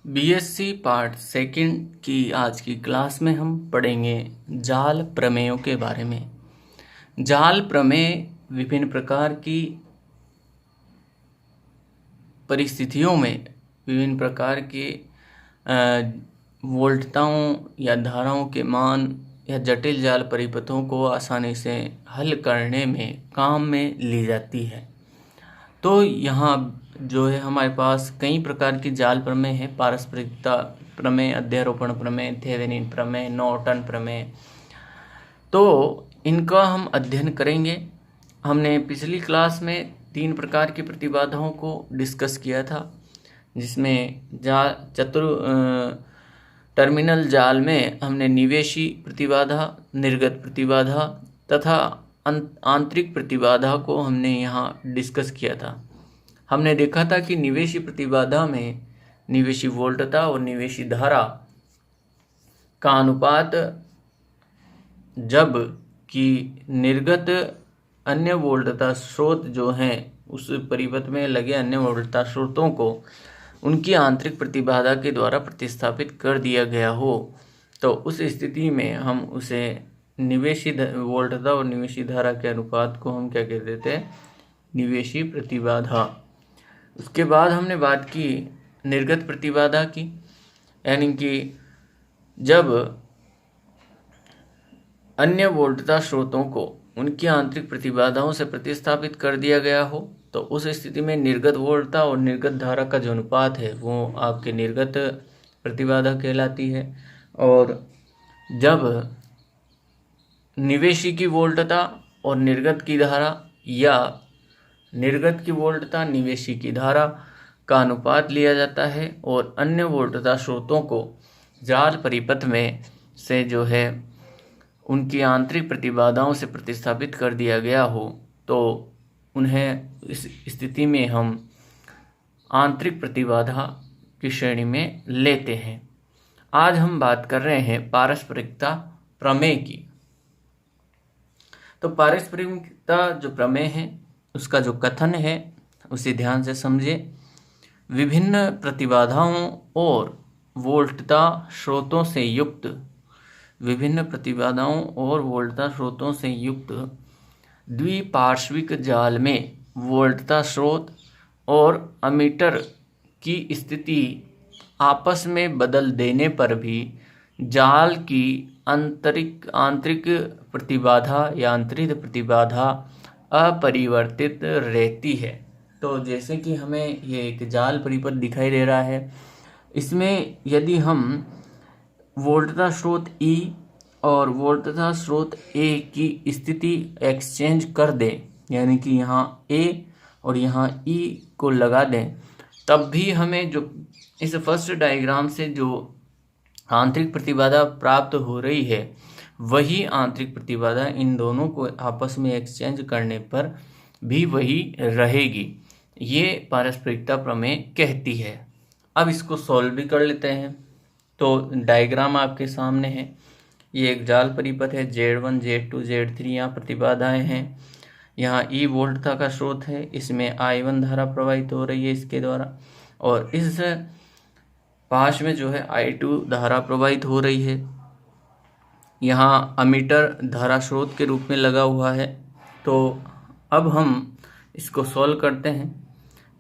BSc part second की आज की क्लास में हम पढ़ेंगे जाल प्रमेयों के बारे में। जाल प्रमेय विभिन्न प्रकार की परिस्थितियों में विभिन्न प्रकार के वोल्टताओं या धाराओं के मान या जटिल जाल परिपथों को आसानी से हल करने में काम में ली जाती है। तो यहाँ जो है हमारे पास कई प्रकार की जाल प्रमेय है। पारस्परिकता प्रमेय, अध्यारोपण प्रमेय, थेवेनिन प्रमेय, नॉर्टन प्रमेय। तो इनका हम अध्ययन करेंगे। हमने पिछली क्लास में 3 प्रकार की प्रतिबाधाओं को डिस्कस किया था, जिसमें टर्मिनल जाल में हमने निवेशी प्रतिबाधा, निर्गत प्रतिबाधा तथा आंतरिक प्रतिबाधा को हमने यहाँ डिस्कस किया था। हमने देखा था कि निवेशी प्रतिबाधा में निवेशी वोल्टता और निवेशी धारा का अनुपात जब कि निर्गत अन्य वोल्टता स्रोत जो हैं उस परिपथ में लगे अन्य वोल्टता स्रोतों को उनकी आंतरिक प्रतिबाधा के द्वारा प्रतिस्थापित कर दिया गया हो, तो उस स्थिति में हम उसे निवेशी वोल्टता और निवेशी धारा के अनुपात को हम क्या कहते थे? निवेशी प्रतिबाधा। उसके बाद हमने बात की निर्गत प्रतिबाधा की, यानी कि जब अन्य वोल्टता स्रोतों को उनकी आंतरिक प्रतिबाधाओं से प्रतिस्थापित कर दिया गया हो, तो उस स्थिति में निर्गत वोल्टता और निर्गत धारा का जो अनुपात है वो आपके निर्गत प्रतिबाधा कहलाती है। और जब निवेशी की वोल्टता और निर्गत की धारा या निर्गत की वोल्टता निवेशी की धारा का अनुपात लिया जाता है और अन्य वोल्टता स्रोतों को जाल परिपथ में से जो है उनकी आंतरिक प्रतिबाधाओं से प्रतिस्थापित कर दिया गया हो, तो उन्हें इस स्थिति में हम आंतरिक प्रतिबाधा की श्रेणी में लेते हैं। आज हम बात कर रहे हैं पारस्परिकता प्रमेय की। तो पारस्परिकता जो प्रमेय है उसका जो कथन है उसे ध्यान से समझे। विभिन्न प्रतिबाधाओं और वोल्टता स्रोतों से युक्त द्विपार्श्विक जाल में वोल्टता स्रोत और अमीटर की स्थिति आपस में बदल देने पर भी जाल की आंतरिक प्रतिबाधा या आंतरिक प्रतिबाधा अपरिवर्तित रहती है। तो जैसे कि हमें ये एक जाल परिपथ दिखाई दे रहा है, इसमें यदि हम वोल्टता स्रोत E और वोल्टता स्रोत A की स्थिति एक्सचेंज कर दें, यानी कि यहाँ A और यहाँ E को लगा दें, तब भी हमें जो इस फर्स्ट डायग्राम से जो आंतरिक प्रतिबाधा प्राप्त हो रही है वही आंतरिक प्रतिबाधा इन दोनों को आपस में एक्सचेंज करने पर भी वही रहेगी। ये पारस्परिकता प्रमेय कहती है। अब इसको सॉल्व भी कर लेते हैं। तो डायग्राम आपके सामने है। ये एक जाल परिपथ है। Z1, Z2, Z3 यहाँ प्रतिबाधाएं हैं। यहाँ E वोल्टता का स्रोत है, इसमें I1 धारा प्रवाहित हो रही है इसके द्वारा, और इस पाश में जो है I2 धारा प्रवाहित हो रही है। यहाँ अमीटर धारा स्रोत के रूप में लगा हुआ है। तो अब हम इसको सॉल्व करते हैं।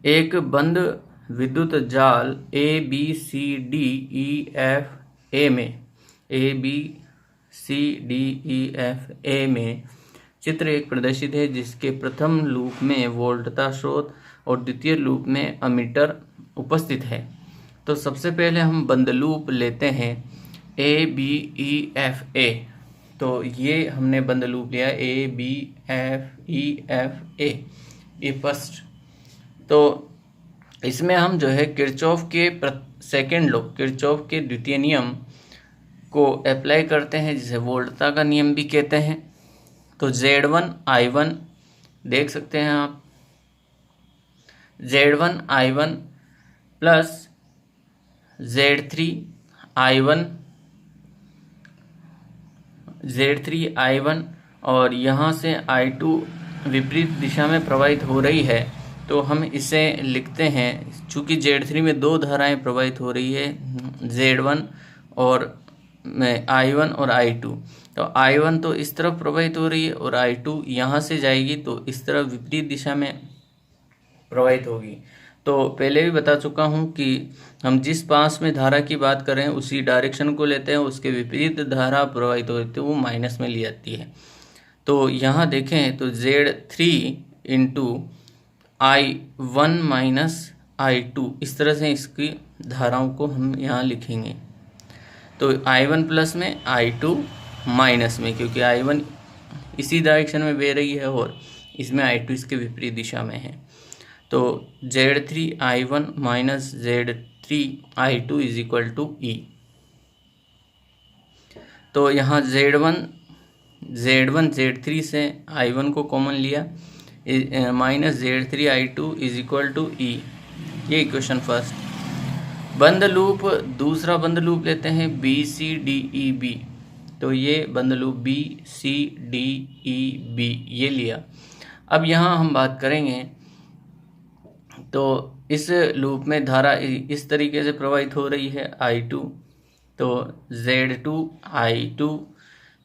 एक बंद विद्युत जाल ABCDEFA में चित्र एक प्रदर्शित है, जिसके प्रथम लूप में वोल्टता स्रोत और द्वितीय लूप में अमीटर उपस्थित है। तो सबसे पहले हम बंद लूप लेते हैं ABEFA। तो ये हमने बंद लूप लिया ABEFA, ये फर्स्ट। तो इसमें हम जो है किरचॉफ के सेकेंड लॉ, किरचॉफ के द्वितीय नियम को अप्लाई करते हैं, जिसे वोल्टता का नियम भी कहते हैं। तो Z1 I1 देख सकते हैं आप, Z1 I1 plus Z3 I1 और यहाँ से I2 विपरीत दिशा में प्रवाहित हो रही है, तो हम इसे लिखते हैं, चूँकि Z3 में दो धाराएं प्रवाहित हो रही है, Z1 और I1 और I2। तो I1 तो इस तरफ प्रवाहित हो रही है और I2 यहाँ से जाएगी तो इस तरफ विपरीत दिशा में प्रवाहित होगी। तो पहले भी बता चुका हूँ कि हम जिस पास में धारा की बात कर रहे हैं उसी डायरेक्शन को लेते हैं, उसके विपरीत धारा प्रवाहित होती है तो वो माइनस में ली जाती है। तो यहाँ देखें तो Z3 into I1 minus I2, इस तरह से इसकी धाराओं को हम यहाँ लिखेंगे। तो I1 प्लस में, I2 माइनस में, क्योंकि I1 इसी डायरेक्शन में बह रही है और इसमें I2 इसके विपरीत दिशा में है। तो Z3 I1 minus Z3 I2 is equal to E। तो यहाँ Z1 Z3 से I1 को कॉमन लिया, minus Z3 I2 is equal to E। ये इक्वेशन फर्स्ट। बंद लूप, दूसरा बंद लूप लेते हैं BCDEB। तो ये बंद लूप BCDEB ये लिया। अब यहाँ हम बात करेंगे तो इस लूप में धारा इस तरीके से प्रवाहित हो रही है I2, तो Z2 I2,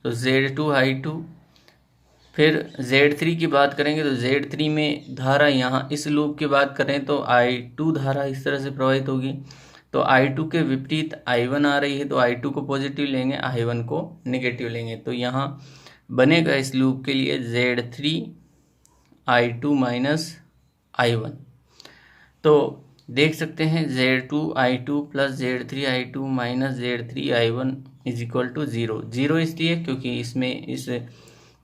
तो Z2 I2। फिर Z3 की बात करेंगे तो Z3 में धारा यहाँ इस लूप की बात करें तो I2 धारा इस तरह से प्रवाहित होगी। तो I2 के विपरीत I1 आ रही है तो I2 को पॉजिटिव लेंगे, I1 को नेगेटिव लेंगे। तो यहाँ बनेगा इस लूप के लिए Z3 I2 माइनस I1। तो देख सकते हैं Z2 I2 plus Z3 I2 minus Z3 I1 is equal to 0। 0 इसलिए क्योंकि इसमें इस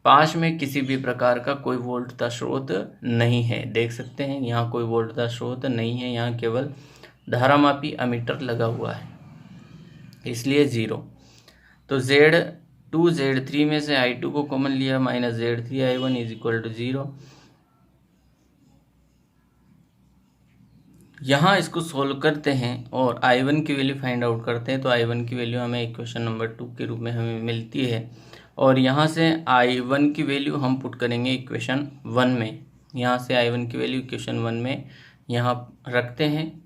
पाश में किसी भी प्रकार का कोई वोल्टता स्रोत नहीं है। देख सकते हैं यहाँ कोई वोल्टता स्रोत नहीं है, यहाँ केवल धारामापी अमीटर लगा हुआ है, इसलिए 0। तो Z2 Z3 में से I2 को कॉमन लिया, minus Z3 I1 is equal to 0। यहाँ इसको सोल्व करते हैं और I1 की वैल्यू फाइंड आउट करते हैं। तो I1 की वैल्यू हमें इक्वेशन नंबर 2 के रूप में हमें मिलती है और यहाँ से I1 की वैल्यू हम पुट करेंगे इक्वेशन 1 में। यहाँ से I1 की वैल्यू इक्वेशन 1 में यहाँ रखते हैं।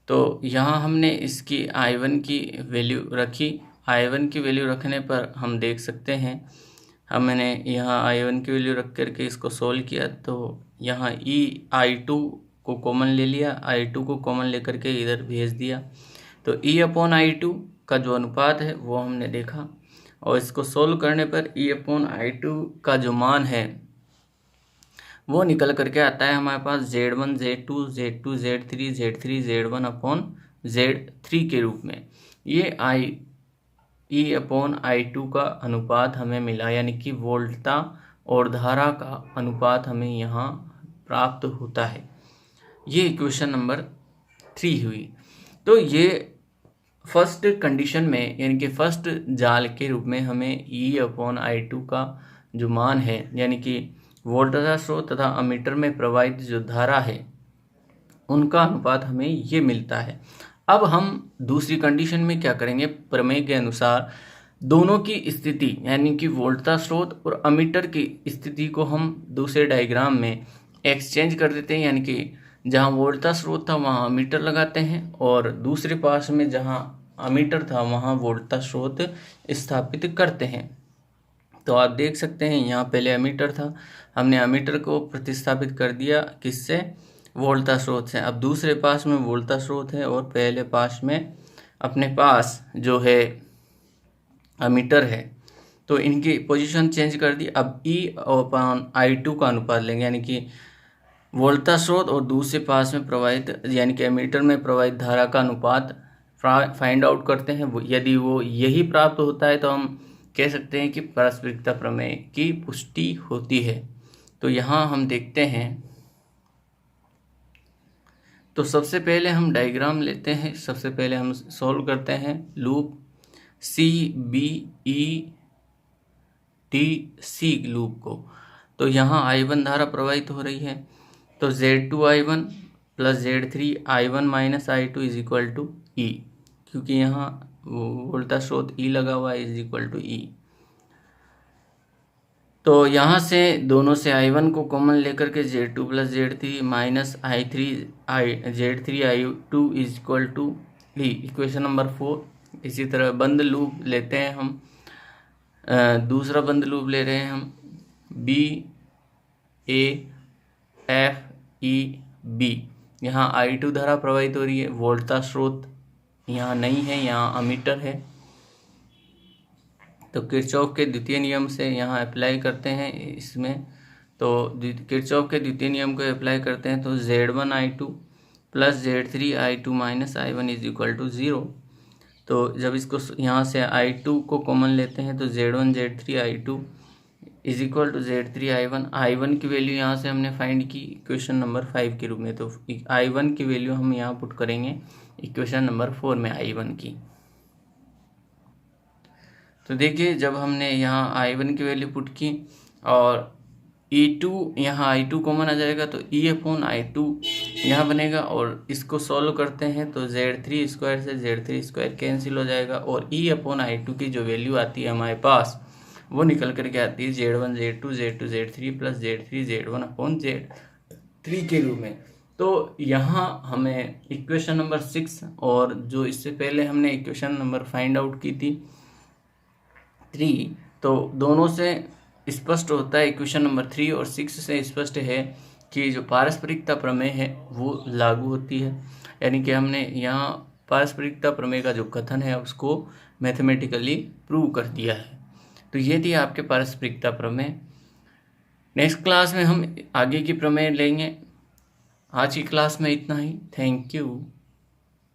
तो यहाँ हमने इसकी I1 की वैल्यू रखी। I1 की वैल्यू रखने पर हम देख सकते हैं, हमने यहाँ I1 की वैल्यू रख करके इसको सोल्व किया तो यहाँ I2 को कॉमन ले लिया, I2 को कॉमन लेकर के इधर भेज दिया। तो E अपॉन I2 का जो अनुपात है वो हमने देखा और इसको सोल्व करने पर E अपॉन I2 का जो मान है वो निकल करके आता है हमारे पास Z1 Z2 Z2 Z3 Z3 Z1 upon Z3 के रूप में। ये E अपॉन I2 का अनुपात हमें मिला, यानी कि वोल्टता और धारा का अनुपात हमें यहाँ प्राप्त होता है। ये इक्वेशन नंबर 3 हुई। तो ये फर्स्ट कंडीशन में, यानी कि फर्स्ट जाल के रूप में हमें E अपॉन I2 का जो मान है, यानी कि वोल्टता स्रोत तथा अमीटर में प्रवाहित जो धारा है उनका अनुपात हमें ये मिलता है। अब हम दूसरी कंडीशन में क्या करेंगे, प्रमेय के अनुसार दोनों की स्थिति यानी कि वोल्टता स्रोत और अमीटर की स्थिति को हम दूसरे डायग्राम में एक्सचेंज कर देते हैं, यानी कि जहां वोल्टता स्रोत था वहां अमीटर लगाते हैं और दूसरे पास में जहां अमीटर था वहां वोल्टता स्रोत स्थापित करते हैं। तो आप देख सकते हैं यहाँ पहले अमीटर था, हमने अमीटर को प्रतिस्थापित कर दिया किससे, वोल्टता स्रोत से। अब दूसरे पास में वोल्टता स्रोत है और पहले पास में अपने पास जो है अमीटर है, तो इनकी पोजीशन चेंज कर दी। अब E अपॉन I2 का अनुपात लेंगे, यानी कि वोल्टता स्रोत और दूसरे पास में प्रवाहित यानी कि अमीटर में प्रवाहित धारा का अनुपात फाइंड आउट करते हैं। यदि वो यही प्राप्त होता है तो हम कह सकते हैं कि पारस्परिकता प्रमेय की पुष्टि होती है। तो यहाँ हम देखते हैं, तो सबसे पहले हम डायग्राम लेते हैं। सबसे पहले हम सॉल्व करते हैं लूप CBEDC लूप को। तो यहाँ I1 धारा प्रवाहित हो रही है, तो Z2 I1 plus Z3 I1 minus I2 is equal to E, क्योंकि यहाँ वोल्टता स्रोत E लगा हुआ है, इज इक्वल टू E। तो यहाँ से दोनों से I1 को कॉमन लेकर के Z2 plus Z3 minus Z3 I2 is equal to equation number 4। इसी तरह बंद लूप लेते हैं हम, दूसरा बंद लूप ले रहे हैं हम BAFEB। यहाँ I2 धारा प्रवाहित हो रही है, वोल्टता स्रोत यहाँ नहीं है, यहाँ अमीटर है। तो किरचॉफ के द्वितीय नियम से यहाँ अप्लाई करते हैं इसमें। तो किरचॉफ के द्वितीय नियम को अप्लाई करते हैं तो Z1I2 plus Z3I2 minus I1 is equal to 0। तो जब इसको यहाँ से I2 को कॉमन लेते हैं तो Z1 Z3I2 is equal to Z3I1। I1 की वैल्यू यहाँ से हमने फाइंड की इक्वेशन नंबर 5 के रूप में, तो I1 की वैल्यू हम यहाँ पुट करेंगे इक्वेशन नंबर 4 में I1 की। तो देखिए जब हमने यहाँ I1 की वैल्यू पुट की और E2 यहाँ I2 कॉमन आ जाएगा तो E/I2 यहाँ बनेगा, और इसको सॉल्व करते हैं तो Z3 स्क्वायर से Z3 स्क्वायर कैंसिल हो जाएगा, और E/I2 की जो वैल्यू आती है हमारे पास वो निकल करके आती है Z1 Z2 Z2 Z3 plus Z3 Z1/Z3 के रूप में। तो यहाँ हमें इक्वेशन नंबर 6 और जो इससे पहले हमने इक्वेशन नंबर फाइंड आउट की थी 3, तो दोनों से स्पष्ट होता है, इक्वेशन नंबर 3 और 6 से स्पष्ट है कि जो पारस्परिकता प्रमेय है वो लागू होती है। यानी कि हमने यहाँ पारस्परिकता प्रमेय का जो कथन है उसको मैथमेटिकली प्रूव कर दिया है। तो ये थी आपके पारस्परिकता प्रमेय। नेक्स्ट क्लास में हम आगे की प्रमेय लेंगे। आज की क्लास में इतना ही। Thank you.